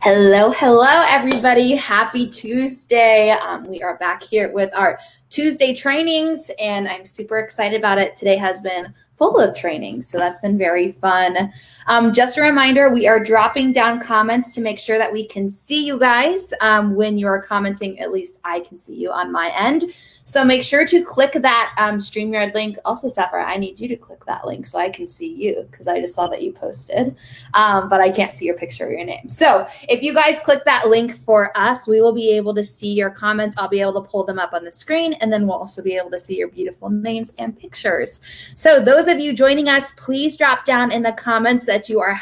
Hello, everybody. Happy Tuesday. We are back here with our Tuesday trainings, and I'm super excited about it. Today has been full of trainings, so that's been very fun. Just a reminder, we are dropping down comments to make sure that we can see you guys when you're commenting. At least I can see you on my end. So make sure to click that StreamYard link. Also, Sapphire, I need you to click that link so I can see you because I just saw that you posted, but I can't see your picture or your name. So if you guys click that link for us, we will be able to see your comments. I'll be able to pull them up on the screen, and then we'll also be able to see your beautiful names and pictures. So those of you joining us, please drop down in the comments that you are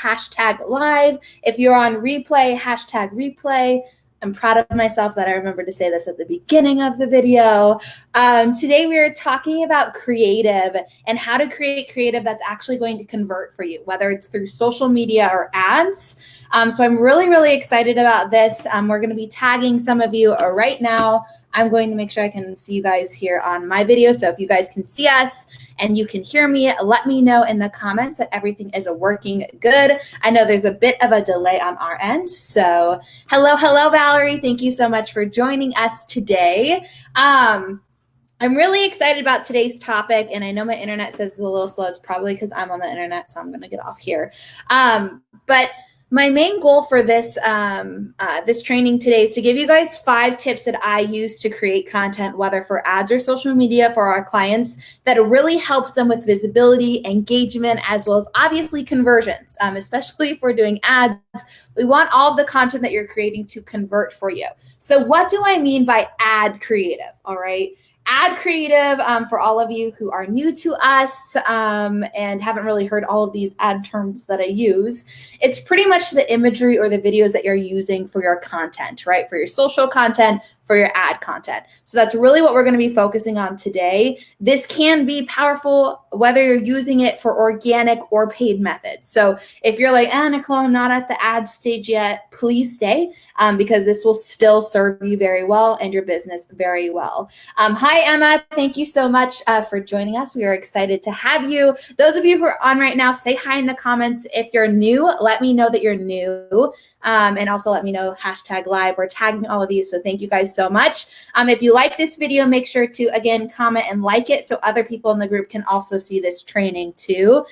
#live. If you're on replay, #replay. I'm proud of myself that I remembered to say this at the beginning of the video. Today we are talking about creative and how to create creative that's actually going to convert for you, whether it's through social media or ads. So I'm really excited about this. We're going to be tagging some of you right now. I'm going to make sure I can see you guys here on my video. So if you guys can see us and you can hear me, let me know in the comments that everything is working good. I know there's a bit of a delay on our end. So hello, Valerie. Thank you so much for joining us today. I'm really excited about today's topic, and I know my internet says it's a little slow. It's probably because I'm on the internet, so I'm going to get off here. But my main goal for this this training today is to give you guys 5 tips that I use to create content, whether for ads or social media for our clients, that really helps them with visibility, engagement, as well as obviously conversions, especially if we're doing ads. We want all of the content that you're creating to convert for you. So what do I mean by ad creative? All right. Ad creative, for all of you who are new to us and haven't really heard all of these ad terms that I use, it's pretty much the imagery or the videos that you're using for your content, right? For your social content, for your ad content. So that's really what we're going to be focusing on today. This can be powerful whether you're using it for organic or paid methods. So if you're like, Nicole, I'm not at the ad stage yet, please stay because this will still serve you very well and your business very well. Hi, Emma. Thank you so much for joining us. We are excited to have you. Those of you who are on right now, say hi in the comments. If you're new, let me know that you're new. And also let me know #live. We're tagging all of you, so thank you guys so much. If you like this video, make sure to, again, comment and like it so other people in the group can also see this training too.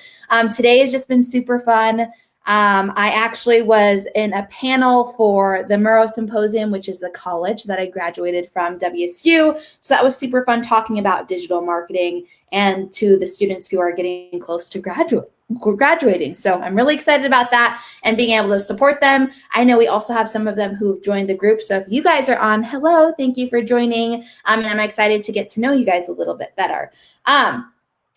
Today has just been super fun. I actually was in a panel for the Murrow Symposium, which is the college that I graduated from, WSU. So that was super fun talking about digital marketing and to the students who are getting close to graduating. So I'm really excited about that and being able to support them. I know we also have some of them who've joined the group. So if you guys are on, hello, thank you for joining. And I'm excited to get to know you guys a little bit better.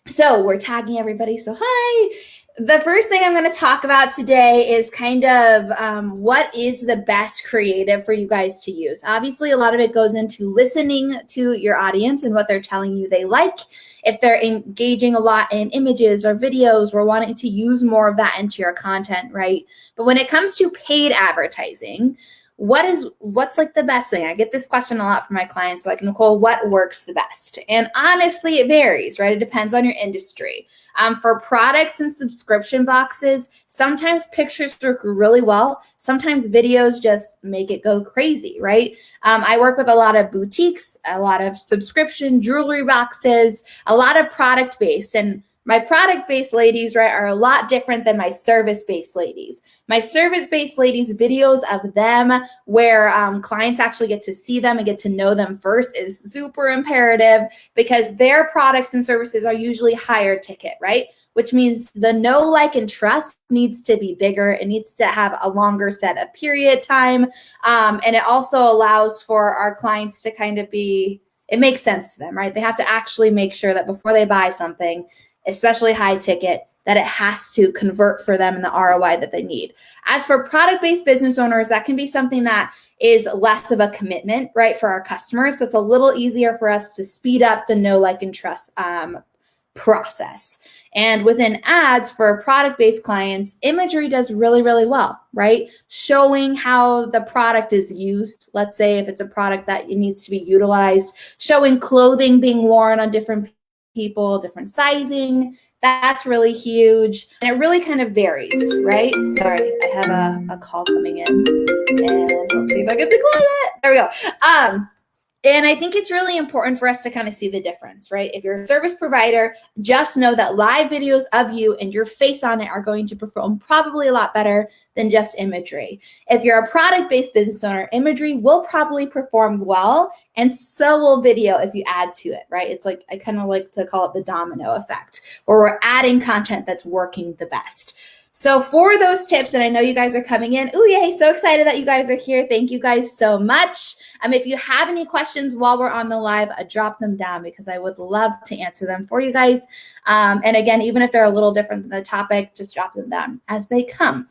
So we're tagging everybody. So hi. The first thing I'm going to talk about today is kind of what is the best creative for you guys to use. Obviously, a lot of it goes into listening to your audience and what they're telling you they like. If they're engaging a lot in images or videos, we're wanting to use more of that into your content, right? But when it comes to paid advertising, what's like the best thing? I get this question a lot from my clients, like, Nicole, what works the best? And honestly, it varies, right? It depends on your industry. For products and subscription boxes, sometimes pictures work really well. Sometimes videos just make it go crazy, right? I work with a lot of boutiques, a lot of subscription jewelry boxes, a lot of product-based, and my product-based ladies, right, are a lot different than my service-based ladies. My service-based ladies, videos of them where clients actually get to see them and get to know them first is super imperative because their products and services are usually higher ticket, right? Which means the know, like, and trust needs to be bigger. It needs to have a longer set of period time. And it also allows for our clients to kind of it makes sense to them, right? They have to actually make sure that before they buy something, especially high ticket, that it has to convert for them in the ROI that they need. As for product-based business owners, that can be something that is less of a commitment, right, for our customers. So it's a little easier for us to speed up the know, like, and trust process. And within ads for product-based clients, imagery does really well, right? Showing how the product is used. Let's say if it's a product that it needs to be utilized, showing clothing being worn on different people, different sizing. That's really huge. And it really kind of varies, right? Sorry, I have a call coming in. And let's see if I can decline it. There we go. And I think it's really important for us to kind of see the difference, right? If you're a service provider, just know that live videos of you and your face on it are going to perform probably a lot better than just imagery. If you're a product-based business owner, imagery will probably perform well, and so will video if you add to it, right? It's like, I kind of like to call it the domino effect, where we're adding content that's working the best. So for those tips, and I know you guys are coming in. Ooh, yay, so excited that you guys are here. Thank you guys so much. If you have any questions while we're on the live, drop them down because I would love to answer them for you guys. And again, even if they're a little different than the topic, just drop them down as they come.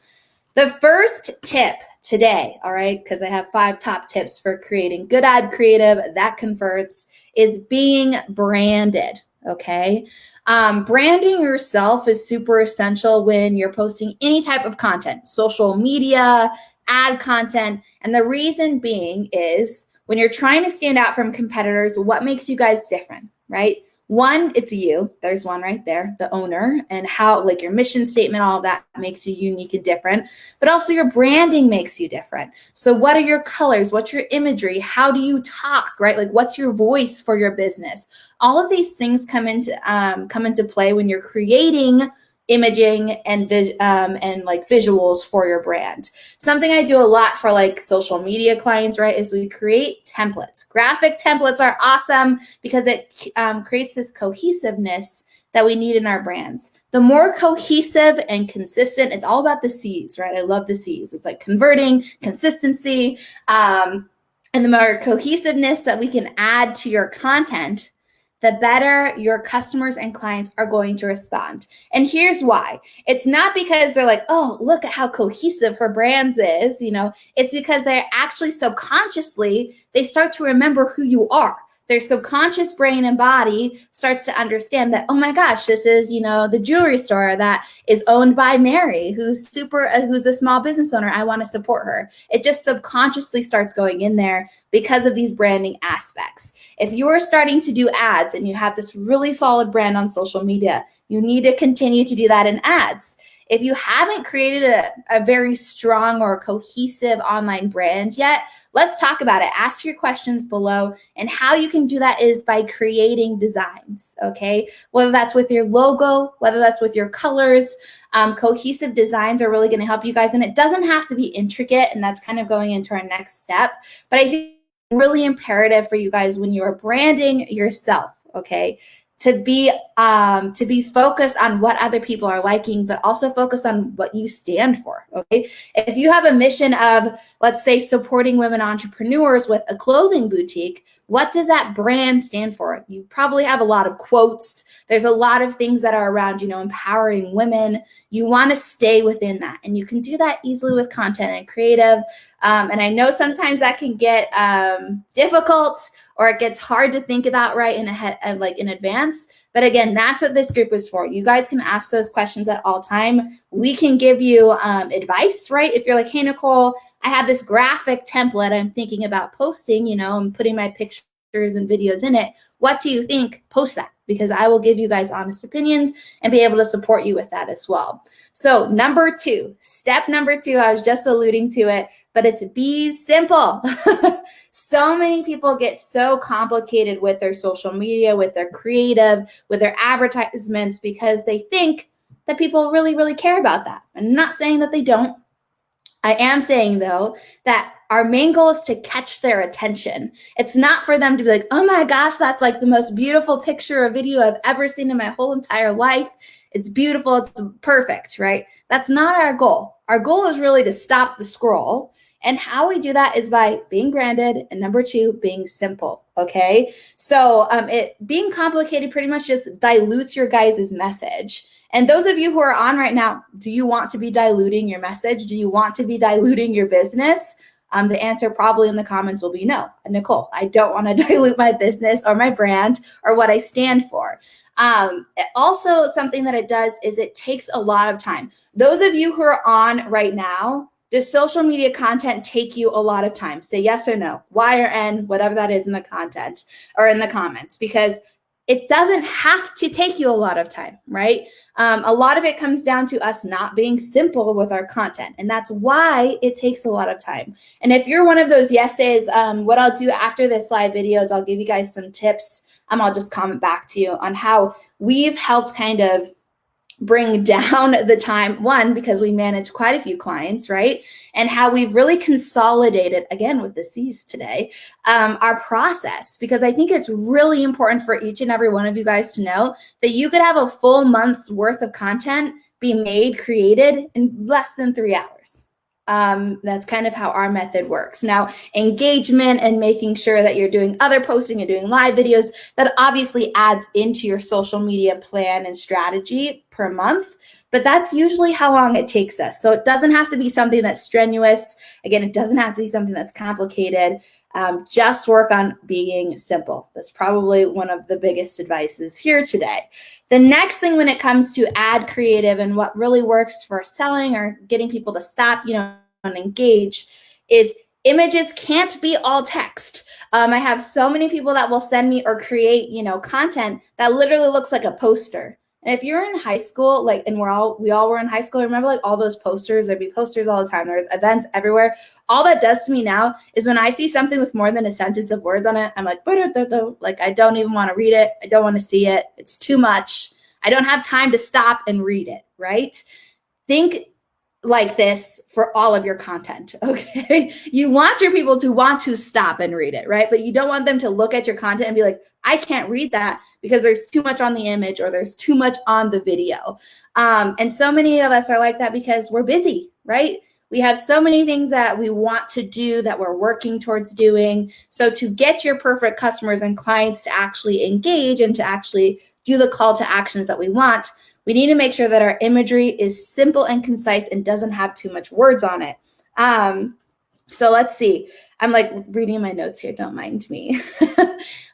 The first tip today, all right, because I have 5 top tips for creating good ad creative that converts, is being branded. Okay. Branding yourself is super essential when you're posting any type of content, social media, ad content. And the reason being is when you're trying to stand out from competitors, what makes you guys different, right? One, it's you. There's one right there, the owner, and how, like, your mission statement, all of that makes you unique and different, but also your branding makes you different. So what are your colors? What's your imagery? How do you talk, right? Like, what's your voice for your business? All of these things come into play when you're creating imaging and like visuals for your brand. Something I do a lot for like social media clients, right, is we create templates. Graphic templates are awesome because it creates this cohesiveness that we need in our brands. The more cohesive and consistent, it's all about the C's, right? I love the C's. It's like converting, consistency, and the more cohesiveness that we can add to your content, the better your customers and clients are going to respond. And here's why. It's not because they're like, oh, look at how cohesive her brand is, it's because they're actually subconsciously, they start to remember who you are. Their subconscious brain and body starts to understand that, oh my gosh, this is, the jewelry store that is owned by Mary, who's a small business owner. I want to support her. It just subconsciously starts going in there because of these branding aspects. If you are starting to do ads and you have this really solid brand on social media, you need to continue to do that in ads. If you haven't created a very strong or cohesive online brand yet, let's talk about it. Ask your questions below, and how you can do that is by creating designs, okay? Whether that's with your logo, whether that's with your colors, cohesive designs are really gonna help you guys, and it doesn't have to be intricate, and that's kind of going into our next step, but I think it's really imperative for you guys when you are branding yourself, okay? To be focused on what other people are liking, but also focus on what you stand for, okay? If you have a mission of, let's say, supporting women entrepreneurs with a clothing boutique, what does that brand stand for? You probably have a lot of quotes. There's a lot of things that are around, empowering women. You want to stay within that, and you can do that easily with content and creative. And I know sometimes that can get difficult, or it gets hard to think about right in advance. But again, that's what this group is for. You guys can ask those questions at all time. We can give you advice, right? If you're like, hey, Nicole, I have this graphic template I'm thinking about posting, I'm putting my pictures and videos in it. What do you think? Post that, because I will give you guys honest opinions and be able to support you with that as well. So step number 2, I was just alluding to it, but it's be simple. So many people get so complicated with their social media, with their creative, with their advertisements, because they think that people really, really care about that. I'm not saying that they don't. I am saying, though, that our main goal is to catch their attention. It's not for them to be like, oh my gosh, that's like the most beautiful picture or video I've ever seen in my whole entire life. It's beautiful. It's perfect, right? That's not our goal. Our goal is really to stop the scroll. And how we do that is by being branded, and number 2, being simple, okay? So being complicated pretty much just dilutes your guys' message. And those of you who are on right now, do you want to be diluting your message? Do you want to be diluting your business? The answer probably in the comments will be no. Nicole, I don't want to dilute my business or my brand or what I stand for. Also, something that it does is it takes a lot of time. Those of you who are on right now, does social media content take you a lot of time? Say yes or no, Y or N, whatever that is in the content or in the comments, because it doesn't have to take you a lot of time, right? A lot of it comes down to us not being simple with our content, and that's why it takes a lot of time. And if you're one of those yeses, what I'll do after this live video is I'll give you guys some tips. I'll just comment back to you on how we've helped kind of bring down the time, one, because we manage quite a few clients, right? And how we've really consolidated, again, with the C's today, our process, because I think it's really important for each and every one of you guys to know that you could have a full month's worth of content be made, created in less than 3 hours. That's kind of how our method works. Now, engagement and making sure that you're doing other posting and doing live videos, that obviously adds into your social media plan and strategy per month, but that's usually how long it takes us. So it doesn't have to be something that's strenuous. Again, it doesn't have to be something that's complicated. Just work on being simple. That's probably one of the biggest advices here today. The next thing when it comes to ad creative and what really works for selling or getting people to stop, and engage is images can't be all text. I have so many people that will send me or create, content that literally looks like a poster. And if you're in high school, and we all were in high school, remember all those posters, there'd be posters all the time. There's events everywhere. All that does to me now is when I see something with more than a sentence of words on it, I'm like, I don't even want to read it. I don't want to see it. It's too much. I don't have time to stop and read it, right? Think like this for all of your content, okay? You want your people to want to stop and read it, right? But you don't want them to look at your content and be like, I can't read that because there's too much on the image or there's too much on the video. And so many of us are like that because we're busy, right? We have so many things that we want to do that we're working towards doing. So to get your perfect customers and clients to actually engage and to actually do the call to actions that we want, we need to make sure that our imagery is simple and concise and doesn't have too much words on it. So let's see. I'm reading my notes here, don't mind me.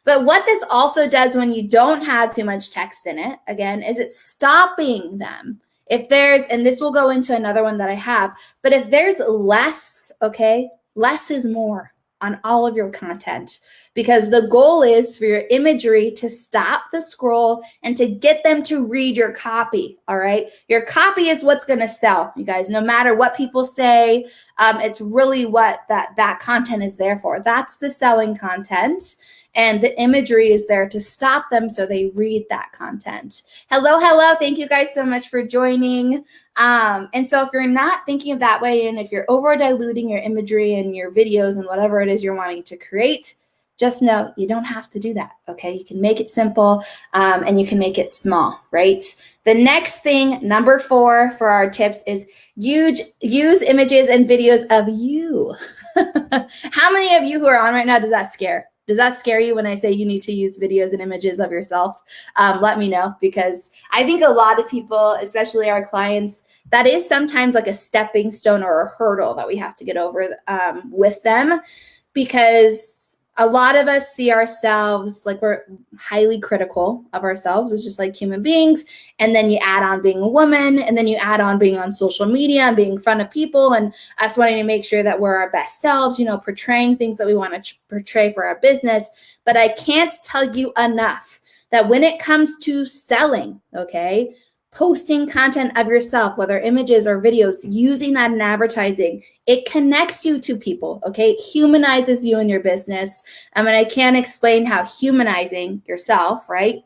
But what this also does when you don't have too much text in it, again, is it's stopping them. If there's, and this will go into another one that I have, but if there's less, okay, less is more on all of your content, because the goal is for your imagery to stop the scroll and to get them to read your copy. All right. Your copy is what's going to sell, you guys, no matter what people say. It's really what that content is there for. That's the selling content. And the imagery is there to stop them so they read that content. Hello. Thank you guys so much for joining. And so if you're not thinking of that way, and if you're over diluting your imagery and your videos and whatever it is you're wanting to create, just know you don't have to do that, okay? You can make it simple and you can make it small, right? The next thing, number 4 for our tips is use images and videos of you. How many of you who are on right now does that scare? Does that scare you when I say you need to use videos and images of yourself? Let me know, because I think a lot of people, especially our clients, that is sometimes like a stepping stone or a hurdle that we have to get over with them, because a lot of us see ourselves like we're highly critical of ourselves. It's just like human beings. And then you add on being a woman, and then you add on being on social media and being in front of people, and us wanting to make sure that we're our best selves, portraying things that we want to portray for our business. But I can't tell you enough that when it comes to selling, okay, posting content of yourself, whether images or videos, using that in advertising, it connects you to people, okay? It humanizes you in your business. And I can't explain how humanizing yourself, right,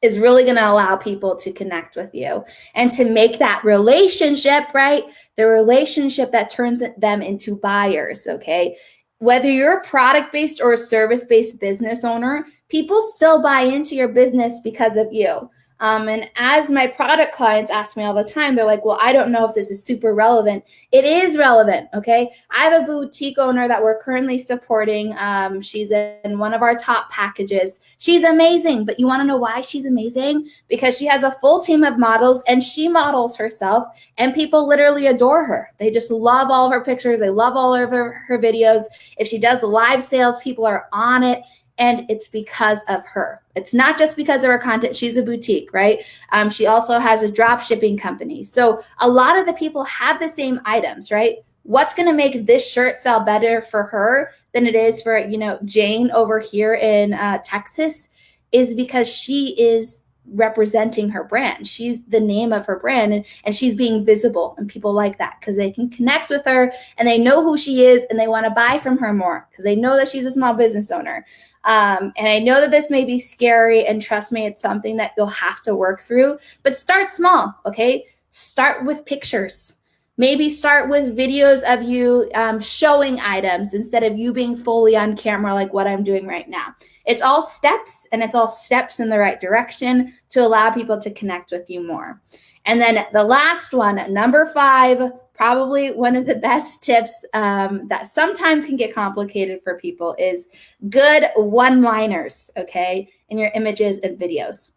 is really going to allow people to connect with you and to make that relationship, right, the relationship that turns them into buyers, okay? Whether you're a product-based or a service-based business owner, people still buy into your business because of you. And as my product clients ask me all the time, they're like, well, I don't know if this is super relevant. It is relevant, okay? I have a boutique owner that we're currently supporting. She's in one of our top packages. She's amazing, but you want to know why she's amazing? Because she has a full team of models, and she models herself, and people literally adore her. They just love all of her pictures. They love all of her videos. If she does live sales, people are on it. And it's because of her. It's not just because of her content. She's a boutique, right? She also has a drop shipping company. So a lot of the people have the same items, right? What's going to make this shirt sell better for her than it is for, Jane over here in Texas? is because she is representing her brand. She's the name of her brand, and she's being visible, and people like that because they can connect with her and they know who she is and they want to buy from her more because they know that she's a small business owner. And I know that this may be scary, and trust me, it's something that you'll have to work through, but start small, okay? Start with pictures. Maybe start with videos of you showing items instead of you being fully on camera like what I'm doing right now. It's all steps, and it's all steps in the right direction to allow people to connect with you more. And then the last one, number 5, probably one of the best tips that sometimes can get complicated for people is good one-liners, okay, in your images and videos.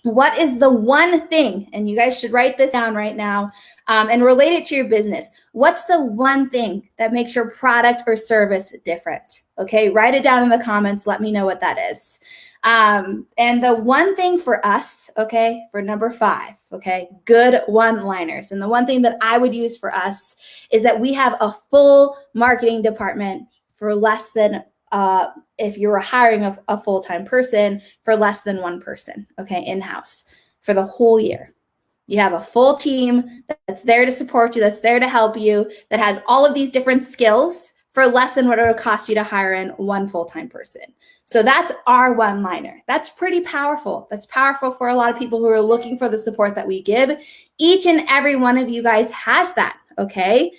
What is the one thing, and you guys should write this down right now and relate it to your business. What's the one thing that makes your product or service different? Okay, write it down in the comments. Let me know what that is. And the one thing for us, okay, for number 5, okay, good one-liners. And the one thing that I would use for us is that we have a full marketing department for less than if you were hiring a full-time person, for less than 1 person, okay, in-house for the whole year. You have a full team that's there to support you, that's there to help you, that has all of these different skills for less than what it would cost you to hire in 1 full-time person. So that's our one-liner. That's pretty powerful. That's powerful for a lot of people who are looking for the support that we give. Each and every one of you guys has that, okay?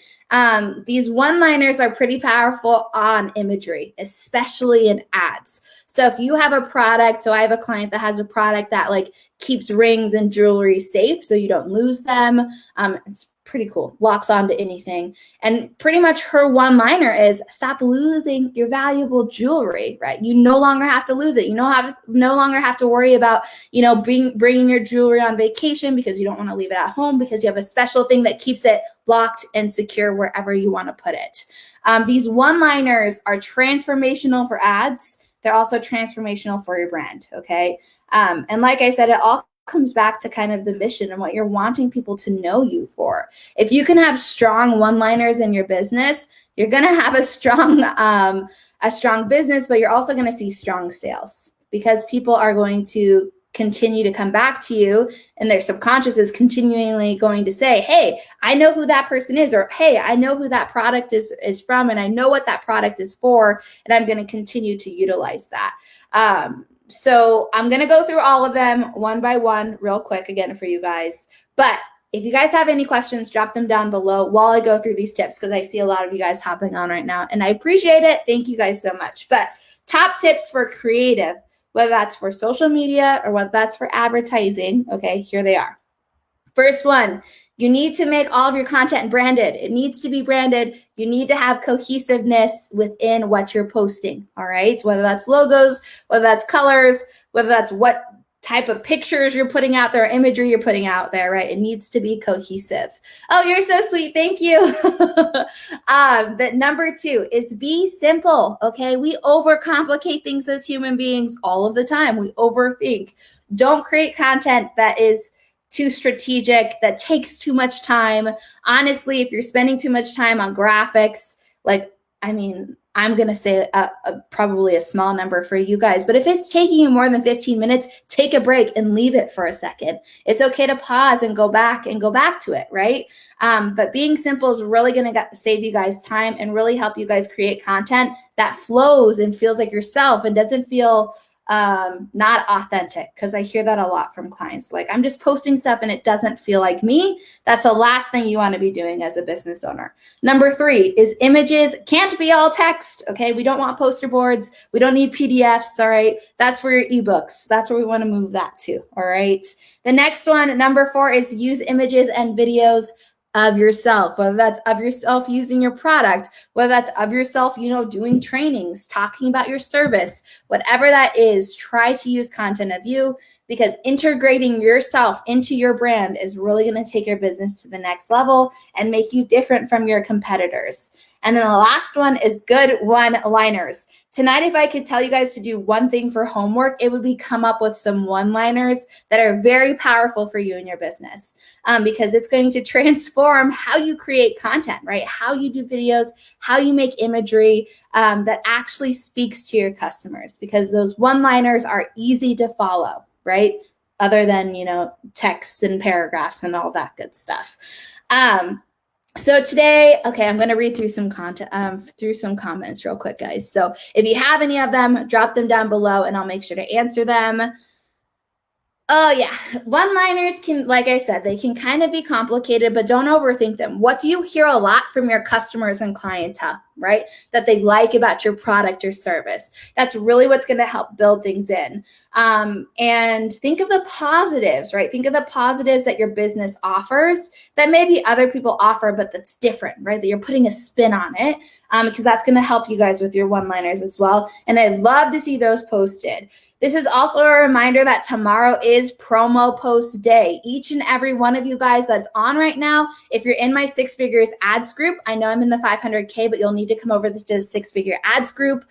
These one-liners are pretty powerful on imagery, especially in ads. So if you have a product, so I have a client that has a product that like keeps rings and jewelry safe so you don't lose them. It's pretty cool, locks onto anything. And pretty much her one-liner is stop losing your valuable jewelry, right? You no longer have to lose it. You no longer have to worry about, you know, bringing your jewelry on vacation because you don't want to leave it at home because you have a special thing that keeps it locked and secure wherever you want to put it. These one-liners are transformational for ads. They're also transformational for your brand, okay? And like I said, it all comes back to kind of the mission and what you're wanting people to know you for. If you can have strong one-liners in your business, you're going to have a strong business, but you're also going to see strong sales because people are going to continue to come back to you, and their subconscious is continually going to say, hey, I know who that person is, or hey, I know who that product is from, and I know what that product is for, and I'm going to continue to utilize that. So I'm going to go through all of them one by one real quick again for you guys. But if you guys have any questions, drop them down below while I go through these tips because I see a lot of you guys hopping on right now and I appreciate it. Thank you guys so much. But top tips for creative, whether that's for social media or whether that's for advertising, okay, here they are. First one, you need to make all of your content branded. It needs to be branded. You need to have cohesiveness within what you're posting, all right? Whether that's logos, whether that's colors, whether that's what type of pictures you're putting out there, imagery you're putting out there, right? It needs to be cohesive. Oh, you're so sweet. Thank you. But number 2 is be simple, okay? We overcomplicate things as human beings all of the time. We overthink. Don't create content that is too strategic, that takes too much time. Honestly, if you're spending too much time on graphics, like, I mean, I'm going to say probably a small number for you guys, but if it's taking you more than 15 minutes, take a break and leave it for a second. It's okay to pause and go back to it, right? But being simple is really going to save you guys time and really help you guys create content that flows and feels like yourself and doesn't feel not authentic, because I hear that a lot from clients. Like, I'm just posting stuff and it doesn't feel like me. That's the last thing you want to be doing as a business owner. Number 3 is images can't be all text. Okay. We don't want poster boards. We don't need PDFs. All right. That's for your ebooks. That's where we want to move that to. All right. The next one, number 4, is use images and videos of yourself, whether that's of yourself using your product, whether that's of yourself, you know, doing trainings, talking about your service, whatever that is, try to use content of you. because integrating yourself into your brand is really going to take your business to the next level and make you different from your competitors. And then the last one is good one-liners. Tonight, if I could tell you guys to do one thing for homework, it would be come up with some one-liners that are very powerful for you in your business, because it's going to transform how you create content, right? How you do videos, how you make imagery that actually speaks to your customers, because those one-liners are easy to follow, right? Other than, texts and paragraphs and all that good stuff. So today, okay, I'm going to read through some through some comments real quick, guys. So if you have any of them, drop them down below and I'll make sure to answer them. Oh yeah, one-liners can, like I said, they can kind of be complicated, but don't overthink them. What do you hear a lot from your customers and clientele, right? That they like about your product or service. That's really what's going to help build things in. And think of the positives, right? Think of the positives that your business offers that maybe other people offer, but that's different, right? That you're putting a spin on it, because that's going to help you guys with your one-liners as well. And I'd love to see those posted. This is also a reminder that tomorrow is promo post day. Each and every one of you guys that's on right now, if you're in my Six Figures ads group, I know I'm in the 500K, but you'll need to come over to the Six Figure ads group,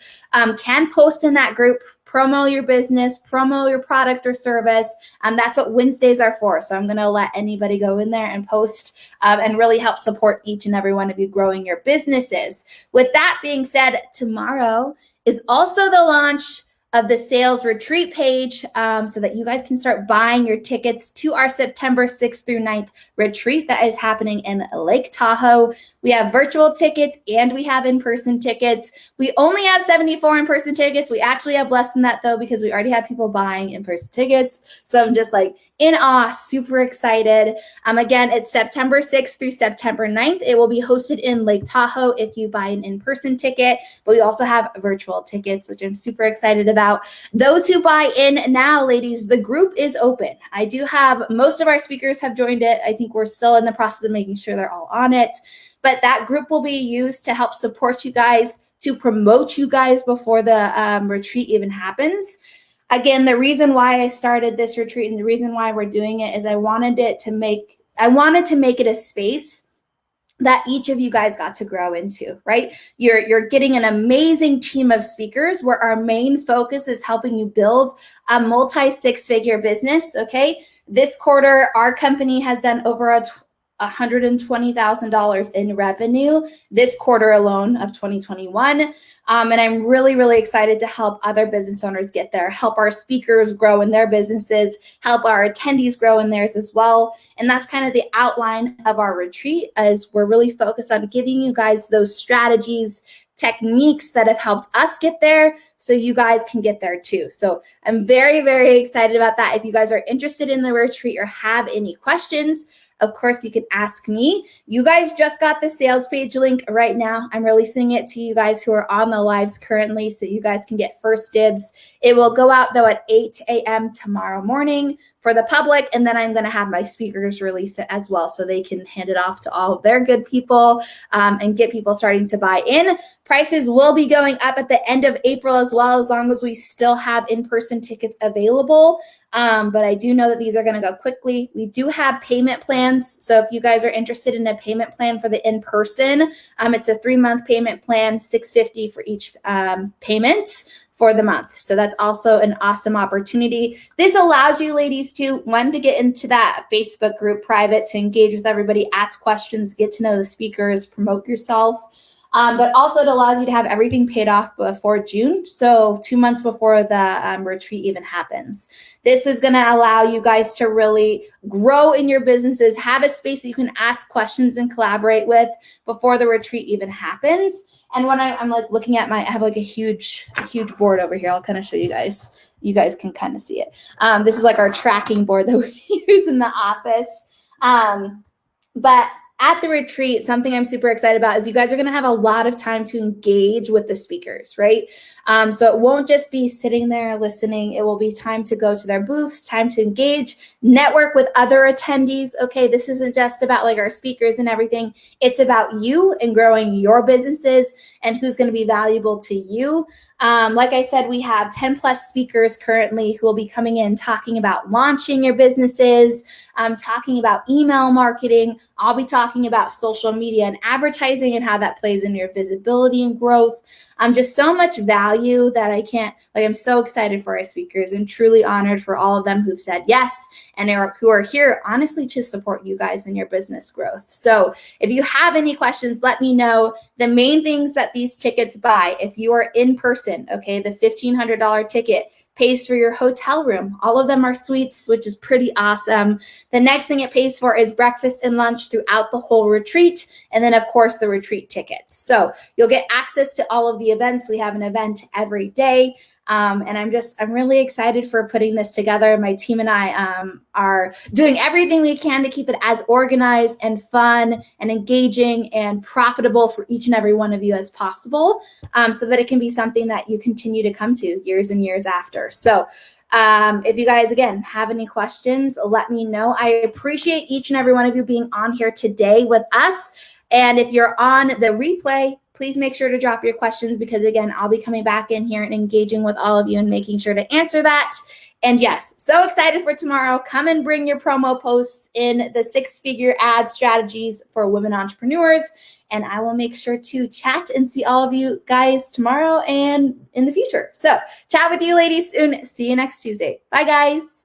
can post in that group, promo your business, promo your product or service. That's what Wednesdays are for. So I'm going to let anybody go in there and post and really help support each and every one of you growing your businesses. With that being said, tomorrow is also the launch of the sales retreat page, so that you guys can start buying your tickets to our September 6th through 9th retreat that is happening in Lake Tahoe. We have virtual tickets and we have in-person tickets. We only have 74 in-person tickets. We actually have less than that though, because we already have people buying in-person tickets. So I'm just like in awe, super excited. Again, it's September 6th through September 9th. It will be hosted in Lake Tahoe if you buy an in-person ticket, but we also have virtual tickets, which I'm super excited about. Those who buy in now, ladies, the group is open. I do have, most of our speakers have joined it. I think we're still in the process of making sure they're all on it. But that group will be used to help support you guys, to promote you guys before the retreat even happens. Again, the reason why I started this retreat and the reason why we're doing it is I wanted to make it a space that each of you guys got to grow into, right? You're getting an amazing team of speakers where our main focus is helping you build a multi-six-figure business, okay? This quarter, our company has done over $120,000 in revenue this quarter alone of 2021. And I'm really, really excited to help other business owners get there, help our speakers grow in their businesses, help our attendees grow in theirs as well. And that's kind of the outline of our retreat, as we're really focused on giving you guys those strategies, techniques that have helped us get there so you guys can get there too. So I'm very, very excited about that. If you guys are interested in the retreat or have any questions, of course, you can ask me. You guys just got the sales page link right now. I'm releasing it to you guys who are on the lives currently, so you guys can get first dibs. It will go out though at 8 a.m. tomorrow morning for the public, and then I'm going to have my speakers release it as well so they can hand it off to all of their good people and get people starting to buy in. Prices will be going up at the end of April as well, as long as we still have in-person tickets available. But I do know that these are going to go quickly. We do have payment plans. So if you guys are interested in a payment plan for the in-person, it's a 3-month payment plan, $650 for each payment for the month. So that's also an awesome opportunity. This allows you ladies to get into that Facebook group private, to engage with everybody, ask questions, get to know the speakers, promote yourself. But also it allows you to have everything paid off before June, so 2 months before the retreat even happens. This is going to allow you guys to really grow in your businesses, have a space that you can ask questions and collaborate with before the retreat even happens. And when I'm like looking at I have like a huge board over here. I'll kind of show you guys. You guys can kind of see it. This is like our tracking board that we use in the office. But at the retreat, something I'm super excited about is you guys are going to have a lot of time to engage with the speakers, right? So it won't just be sitting there listening. It will be time to go to their booths, time to engage, network with other attendees. Okay, this isn't just about like our speakers and everything. It's about you and growing your businesses and who's going to be valuable to you. Like I said, we have 10 plus speakers currently who will be coming in talking about launching your businesses, talking about email marketing. I'll be talking about social media and advertising and how that plays in your visibility and growth. Just so much value that I'm so excited for our speakers and truly honored for all of them who've said yes and who are here honestly to support you guys in your business growth. So if you have any questions, let me know. The main things that these tickets buy, if you are in person, okay, the $1,500 ticket pays for your hotel room. All of them are suites, which is pretty awesome. The next thing it pays for is breakfast and lunch throughout the whole retreat. And then, of course, the retreat tickets. So you'll get access to all of the events. We have an event every day. And I'm really excited for putting this together. My team and I are doing everything we can to keep it as organized and fun and engaging and profitable for each and every one of you as possible, so that it can be something that you continue to come to years and years after. So if you guys, again, have any questions, let me know. I appreciate each and every one of you being on here today with us. And if you're on the replay, please make sure to drop your questions because, again, I'll be coming back in here and engaging with all of you and making sure to answer that. And yes, so excited for tomorrow. Come and bring your promo posts in the 6-figure ad strategies for women entrepreneurs. And I will make sure to chat and see all of you guys tomorrow and in the future. So chat with you ladies soon. See you next Tuesday. Bye, guys.